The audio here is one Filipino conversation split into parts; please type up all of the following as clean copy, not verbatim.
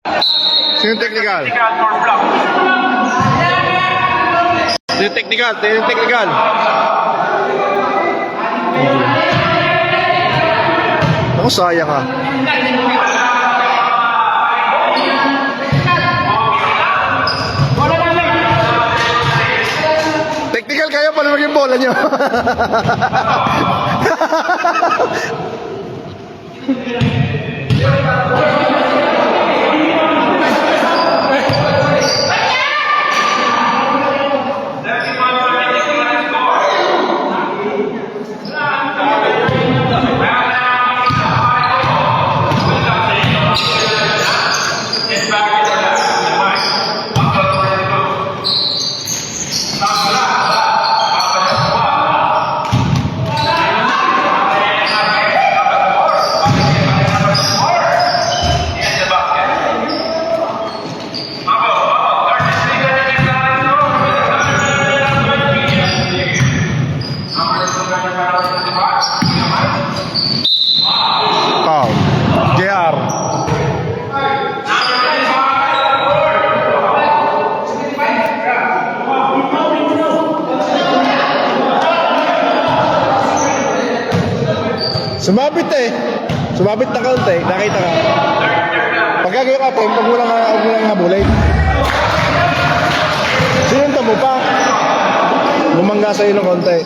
Sino technical? Sino technical? Sino technical? Ako sayang ah. Technical kayo pala maging bola nyo. Sumabit eh. Sumabit na kaunti. Nakita ka. Pagkagayo ka, huwag mo lang habulay. Sinunta mo pa. Bumangga sa'yo ng kaunti.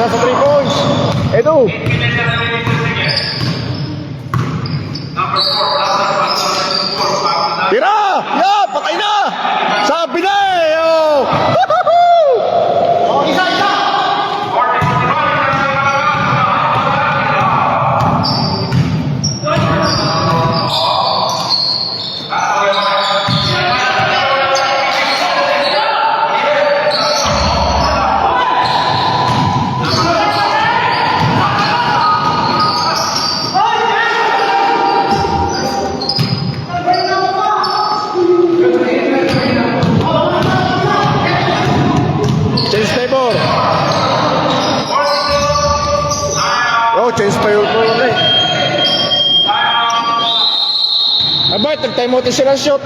Sa 3 points. Edo. Tira! Yeah, patay na! Sabi na eh! Oh! Oh, isa! Oh, change pa yun po yun eh. Abay, tag-time out sila shot.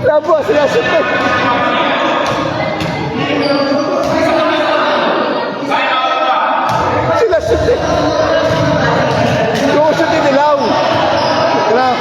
Labo, sila shot eh. Sila shot eh. Yung shot eh, dilaw. Dilaw.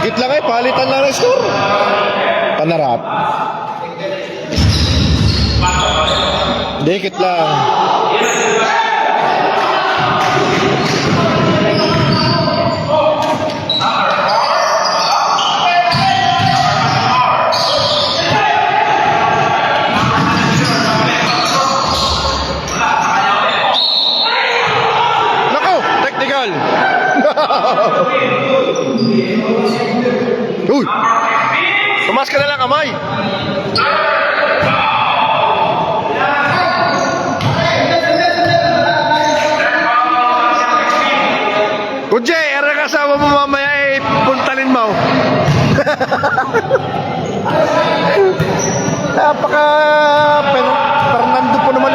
Dikit lang palitan lang ng score. Panarap. Dikit lang. Nako, technical. Uy! Tumas ka na lang kamay. Kujay, era kasama mo mamaya puntalin mo. Napaka Fernando po naman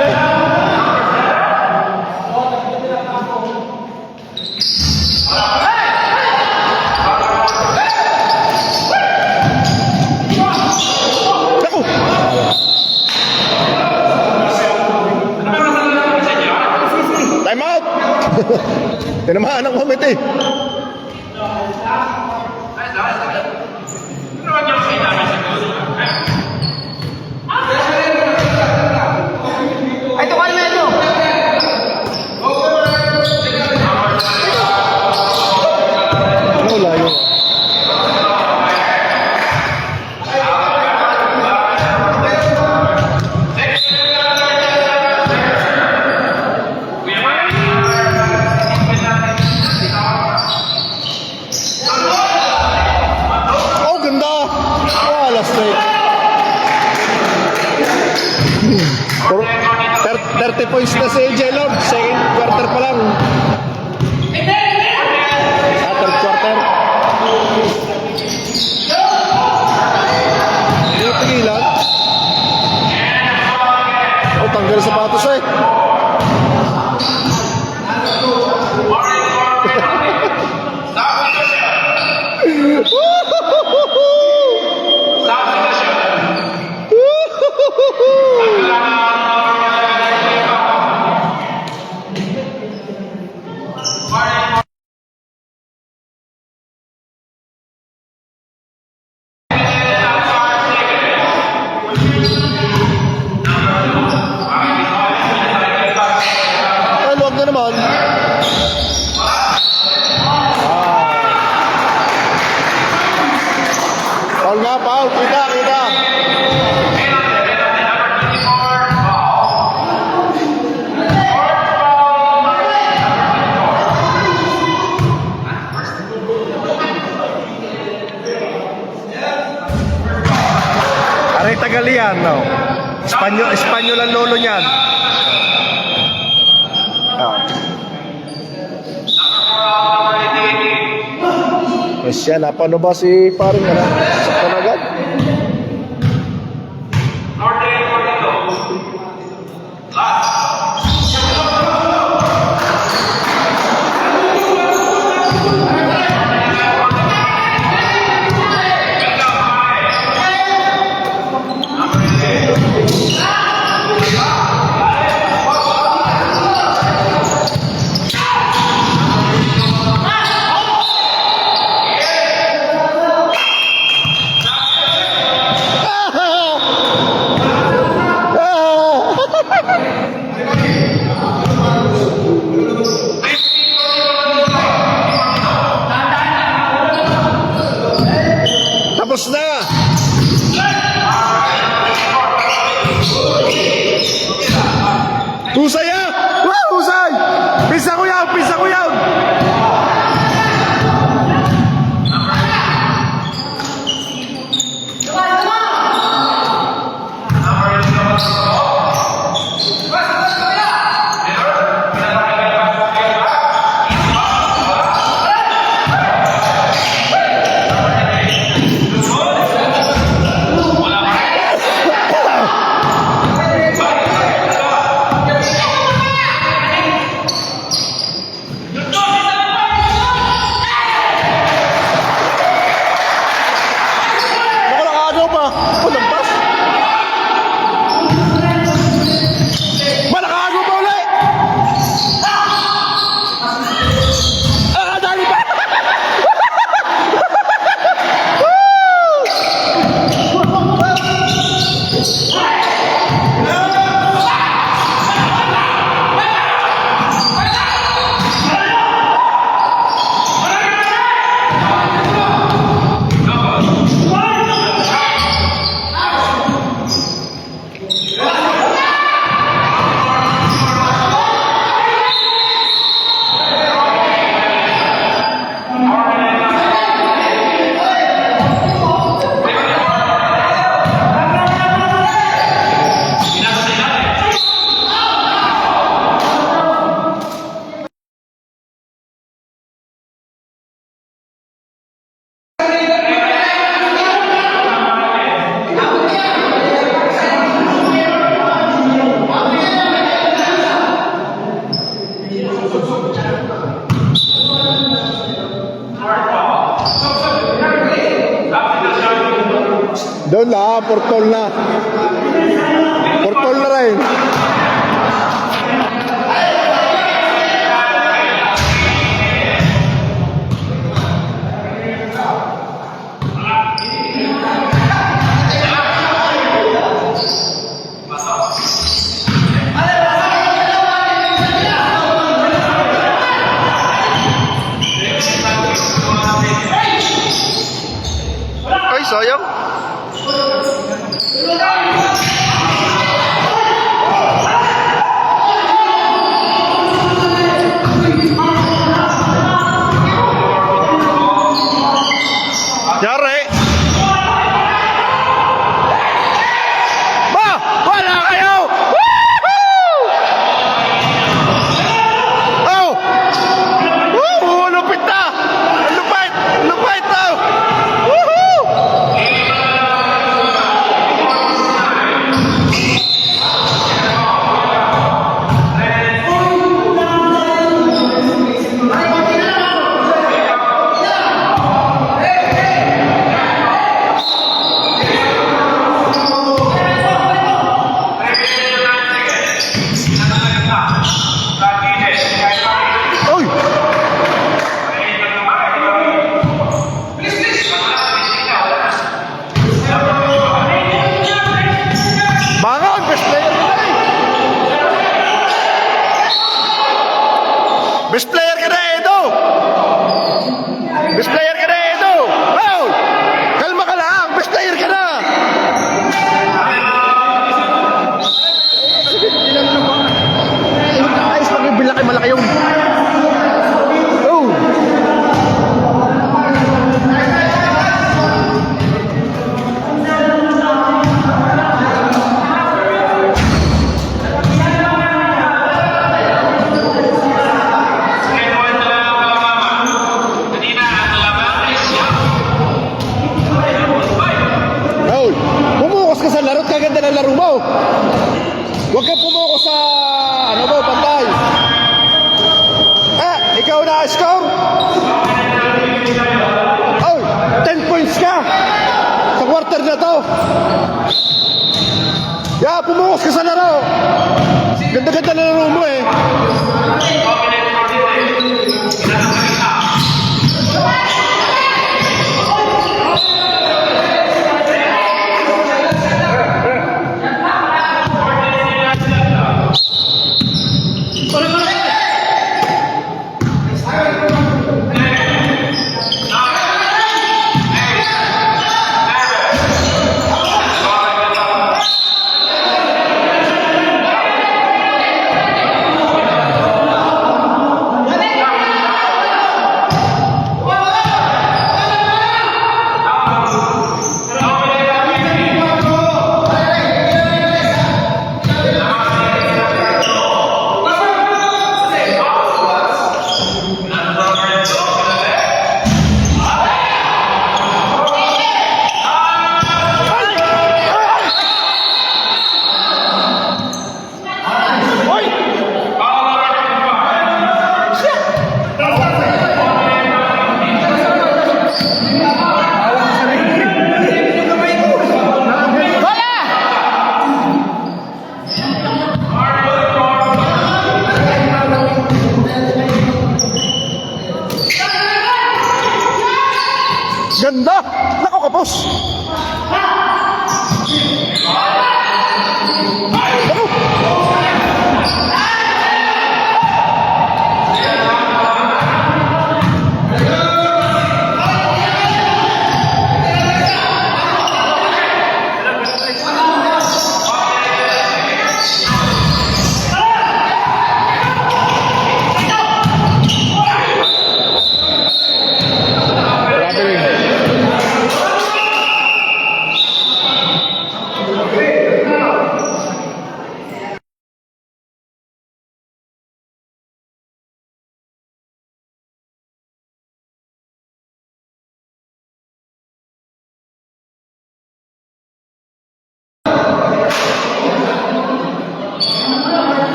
Naku! Time out! Tinamaan ang komite. Ay, tukar na ito. Ano layo? Oh, ganda! Wala straight. 30 points na si AJ Lord. Second quarter pa lang. Third quarter. Hindi pigilan. Oh, tanggal sapatos Ay, luwag na naman. Paul nga, Paul. Kita, kita. Aray Tagalian, no? Espanyol ang lolo niyan. Yes, yan. Paano ba si paring saktan agad? Doon na, portol na. Portol na rin. Ay, sayang. Yari! Ba! Wala kayo! Woohoo! Oh! Woo! Lupit na! Lupit! Lupit na! Woohoo! Oy! Bangon! Best player ka na eh! Best player ka na, Edo! Best player ka na, Edo! Oh! Kalma ka lang! Best player ka na! Ayos pag yung bilaki malaki yung... Oh! Raul, pumukas ka sa laro, kaganda ng laro mo. Huwag kang pumukas sa ano mo, pantay. Ikaw na score. Oh, 10 points ka sa quarter na to. Pumukas ka sa laro. Ganda-ganda na laro mo eh. Ganda! Nako kapos!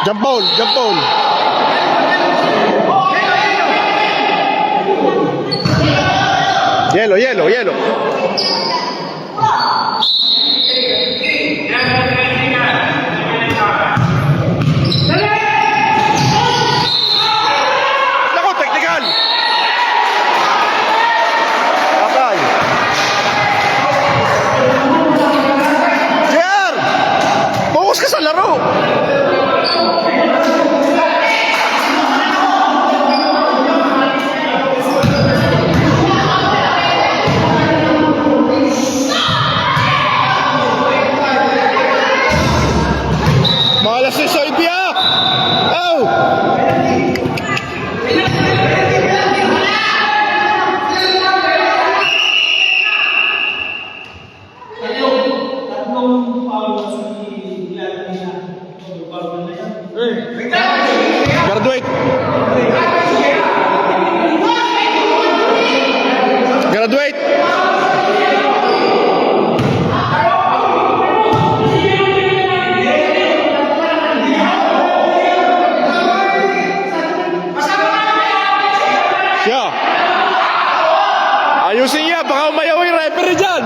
Jump ball, jump ball. Yellow, yellow, yellow. Naku, technical. Patay. JR! Focus ka sa laro. Malas si Soybia! Oh! Graduate! Graduate! Siya! Ayusin niya, baka umayaw yung referee dyan!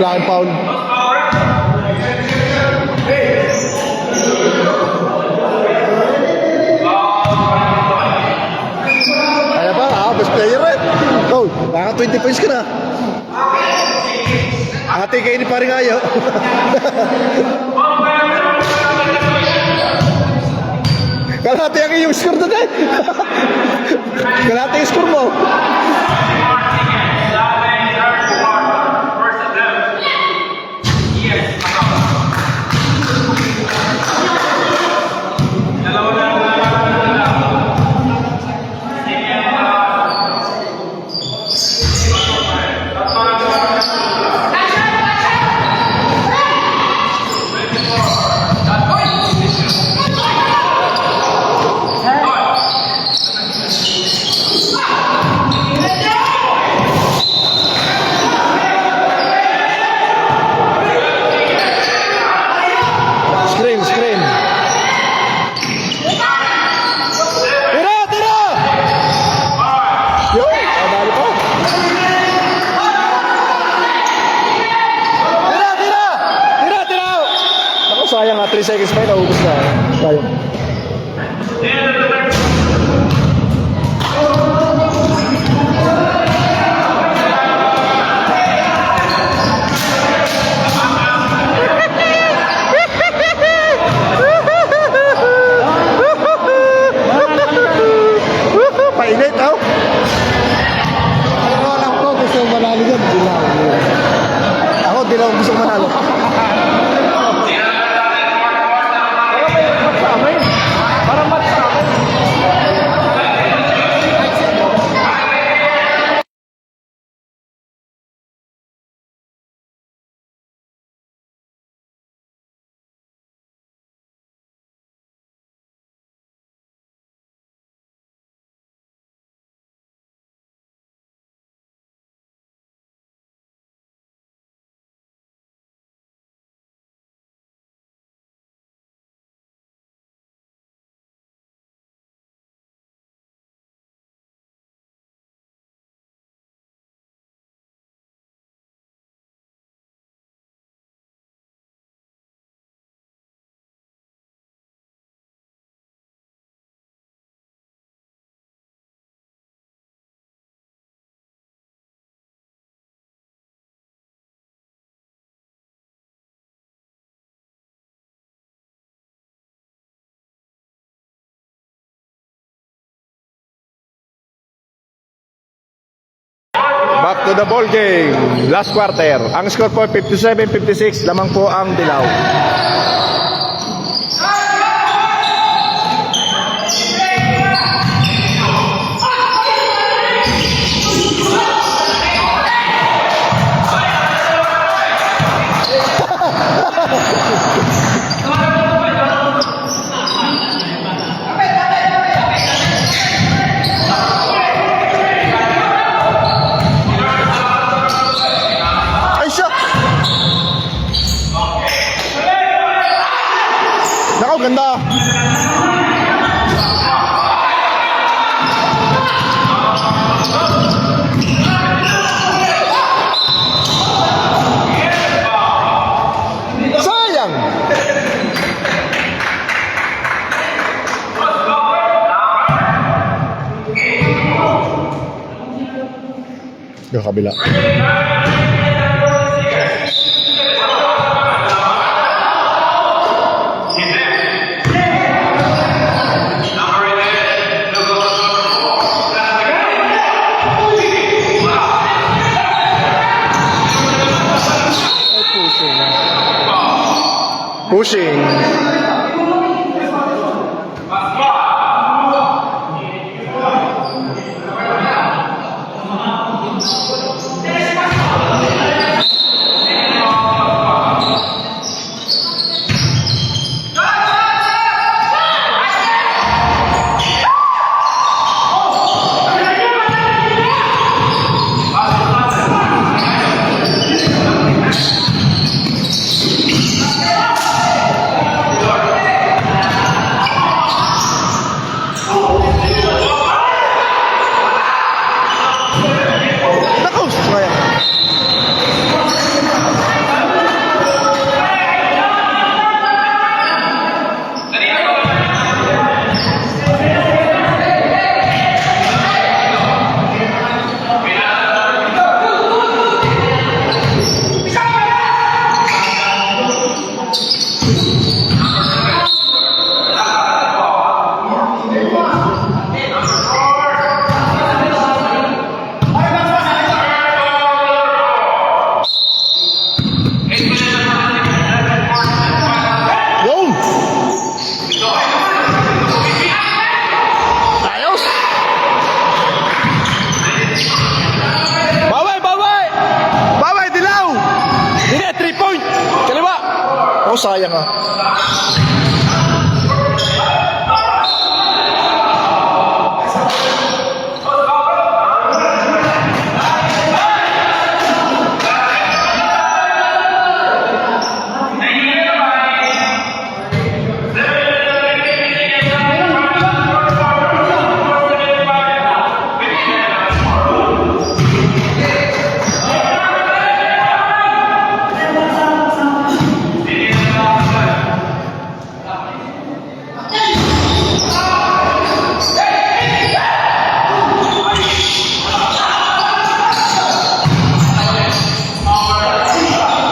Blind foul. Kaya pa, best player eh. Oh, baka 20 points ka na. Ate kayo ni paring ayaw. Kalahati ang iyong score doon eh. Kalahati yung score mo. Back to the ball game. Last quarter. Ang score po 57-56. Lamang po ang Dilaw. Ay, siya! Nakaw, ganda. Sayang! Yung kabila. Pushing. Nakaw, sayang. Yun! Ayos! Baway! Baway! Baway! Dilaw! Hindi, 3 point! Kaliwa! Oh, sayang ah.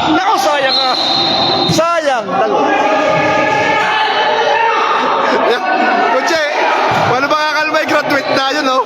Nako, sayang ah. Sayang. Kutse, paano ba kakal may graduate na yun, no?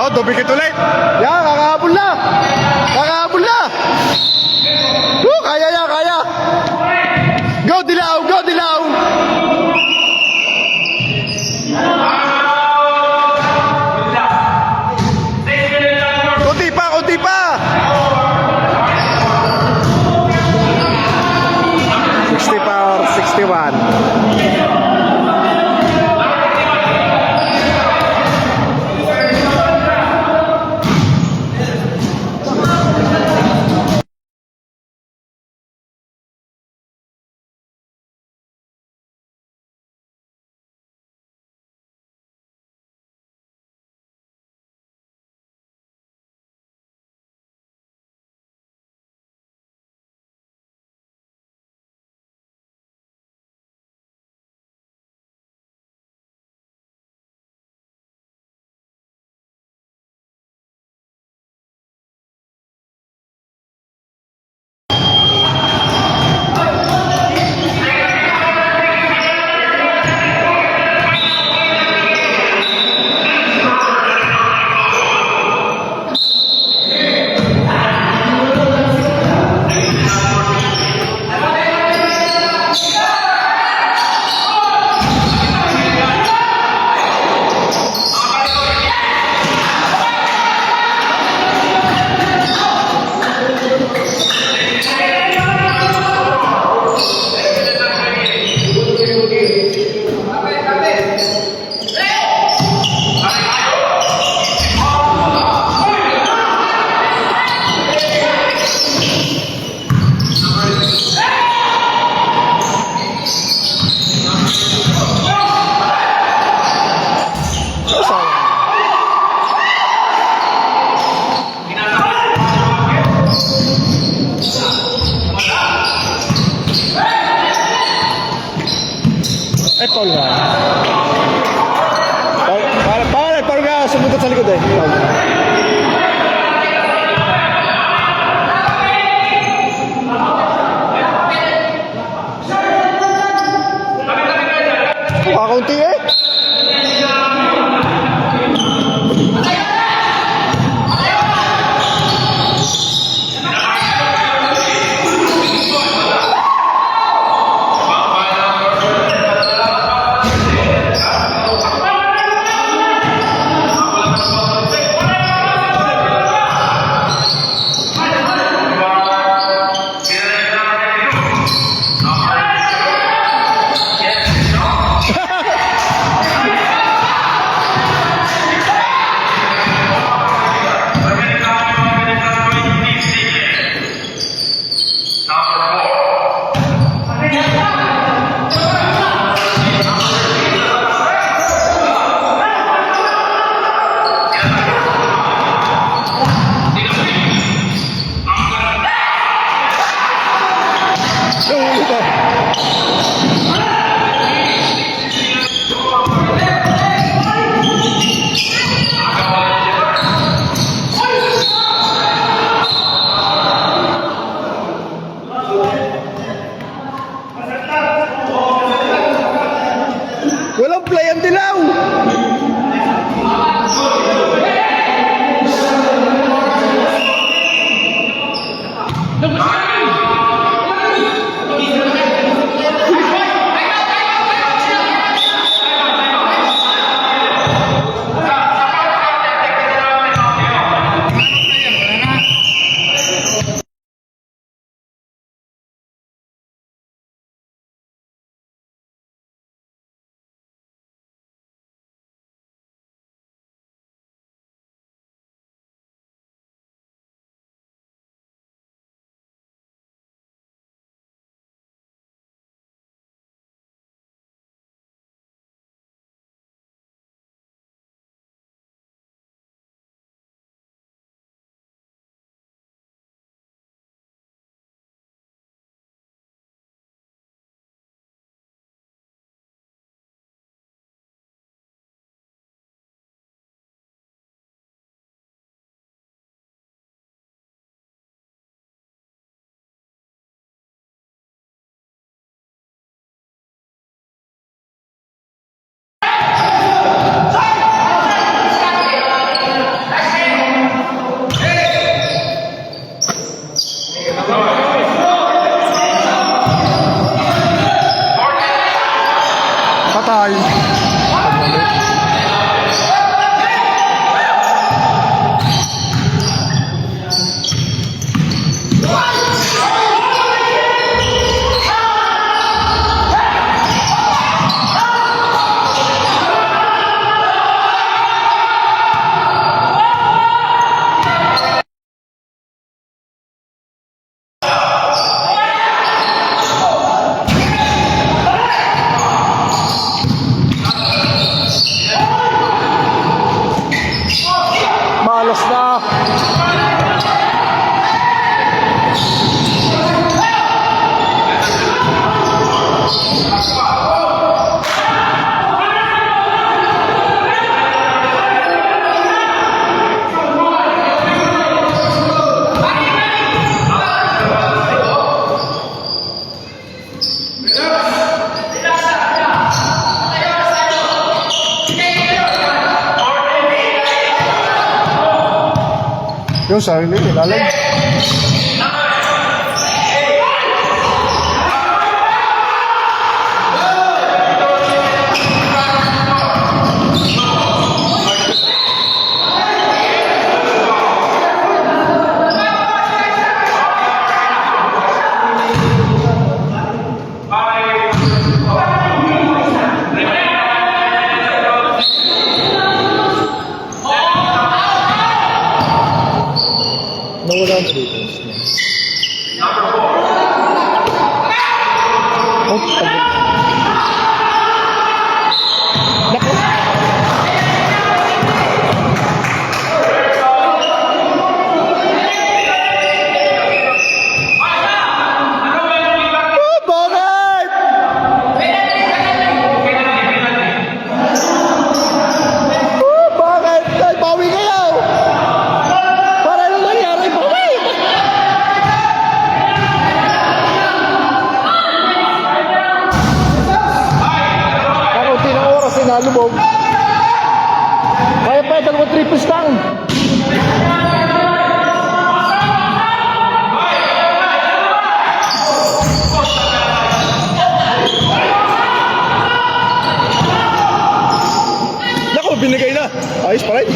Oh, dumikit ulit. Yan, kakahabol na. Kakahabol na. Kaya yan, kaya. Go, Dilaw. Go, Dilaw. Kunti pa, kunti pa. 60 power, 61. Ay, Paul nga. Paul nga, sumunod sa likod eh. Paul. Kakaunti eh. Walang play ang dilaw! Patay. Malas na. Yung sarili, ilalim. Nawala ang defense niya. Oh, naku. Oh, bakit? nalubog. Kaya pa, dalawang triples lang. Naku, binigay na. Ayos pa rin.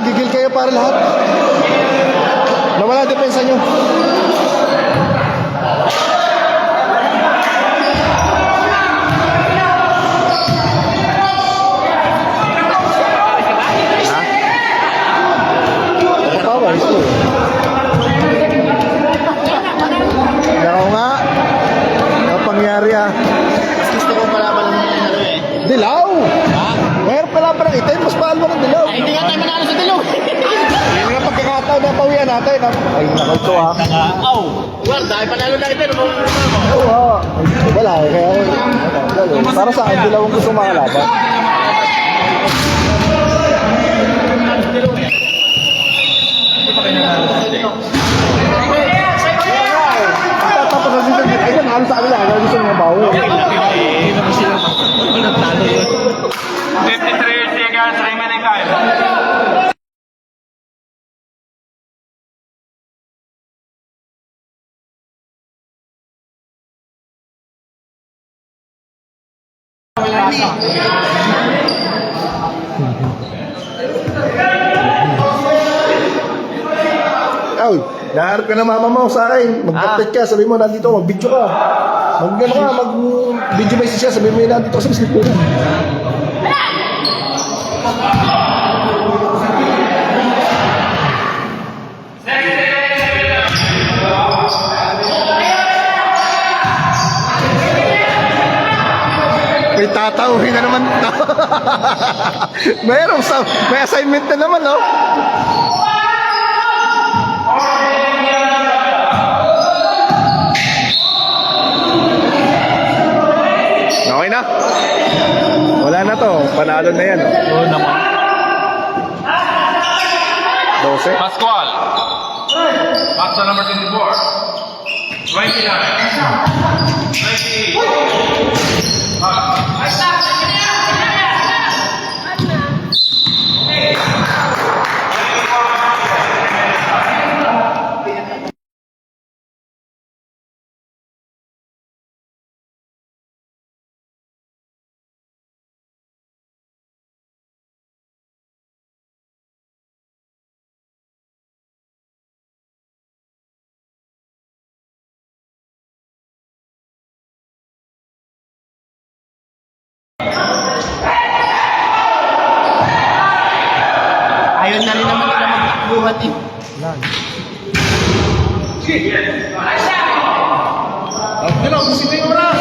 Gigil kayo para lahat. Nawala depensa nyo. Power ito. Nako nga. Napangyari ah. Gusto ko malaman ng ano eh. Dilaw! Ha? Mayroon pala parang itim, mas mahal mo ng dilaw. Ay, hindi nga tayo manalo sa dilaw. Yun ang pagkakataon na pawian natin. Ay, nakalito ha. Aw! Well, dahil panalo na kita. Oo ha. Wala eh. Kaya, para sa akin, dilaw ang gusto makalaban. Tapos ang season, ay nanalo sa kanila. Kaya gusto nyo bawi. Hindi naman sila nagtalo yun. 53 seconds remaining time. Ay, naharap ka na mama mo sa akin. Mag-update ka, sabi mo nandito, mag-video ka. Mag-ano ka, mag-video message siya, sabi mo nandito ka sa biscuit ko. May tatauhin na naman. May assignment na naman, no? Okay na? Wala na to. Panalo na yan. Oo naman. 12. Pascual. Pascual number 24. 29. 28. bawat team. Ano, busito yung oras.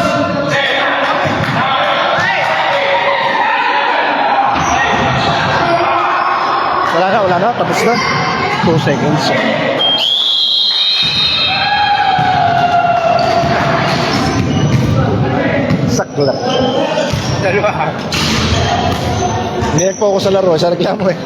Wala na, tapos na. 2 seconds. Sakto lang. Dalawa. Hindi nag-focus sa laro, sa reklamo eh.